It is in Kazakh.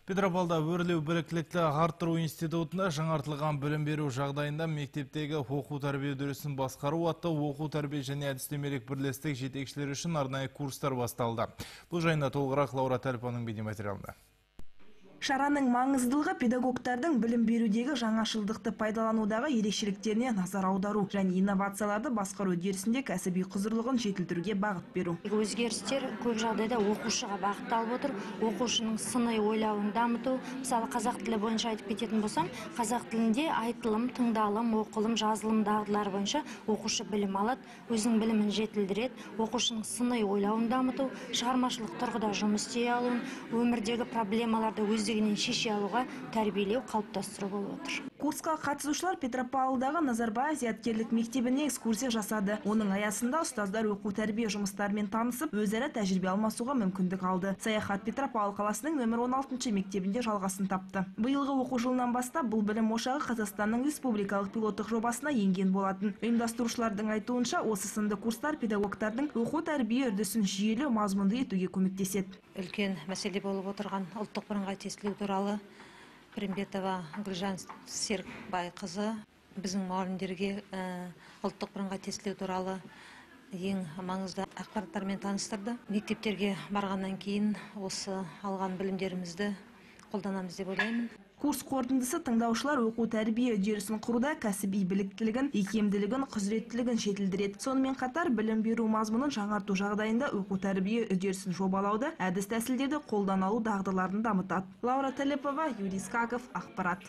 Петропавлда өрлеу біліктілікті ағартыру институтында жаңартылған білім беру жағдайында мектептегі оқу-тәрбие үдерісін басқару атты оқу-тәрбие және әдістемелік бірлестік жетекшілері үшін арнайы курстар басталды. Бұл жайында толығырақ Лаура Тәліпованың бейнематериалында. Шараның маңыздылығы педагогтардың білім берудегі жаңашылдықты пайдаланудағы ерекшеліктеріне назар аудару және инновацияларды басқару үдерісінде кәсіби құзырлығын жетілдіруге бағыт беру. Өзгерістер көп жағдайда оқушыға бағытталып отыр. Оқушының сыни ойлауын дамыту. Мысалы, қазақ тілі бойынша айтып кететін болсам, қазақ тілінде айтылым, тыңдалым, оқылым, жазылым дағдылары бойынша оқушы білім алады, өзінің білімін жетілдіреді. Оқушының сыни ойлауын дамыту, шығармашылық тұрғыда жұмыс істей алуын, өмірдегі проблемаларды өздігінен шеше алуға тәрбиелеу, қалыптастыру болып отыр. Курсқа қатысушылар Петропавлдағы Назарбаев зияткерлік мектебіне экскурсия жасады. Оның аясында ұстаздар оқу-тәрбие жұмыстарымен танысып, өзара тәжірибе алмасуға мүмкіндік алды. Саяхат Петропавл қаласының нөмір 16 мектебінде жалғасын тапты. Биылғы оқу жылынан бастап бұл білім ошағы Қазақстанның республикалық пилоттық жобасына енген болатын. Ұйымдастырушылардың айтуынша, осы сынды курстар педагогтардың оқу-тәрбие үрдісін жүйелі, мазмұнды етуге көмектеседі. Үлкен мәселе болып отырған ұлттық бірыңғай тестілеу туралы Примбетова Гүлжан Серікбайқызы біздің мұғалімдерге ұлттық бірыңғай тестілеу туралы ең маңызды ақпараттармен таныстырды. Мектептерге барғаннан кейін осы алған білімдерімізді қолданамыз деп ойлаймын. Курс қорытындысы тыңдаушылар оқу-тәрбие үдерісін құруда кәсіби біліктілігін, икемділігін, құзыреттілігін жетілдіреді. Сонымен қатар білім беру мазмұнын жаңарту жағдайында оқу-тәрбие үдерісін жобалауды, әдіс тәсілдерді қолдана алу дағдыларын дамытады. Лаура Тәліпова, Юрий Скаков, ақпарат.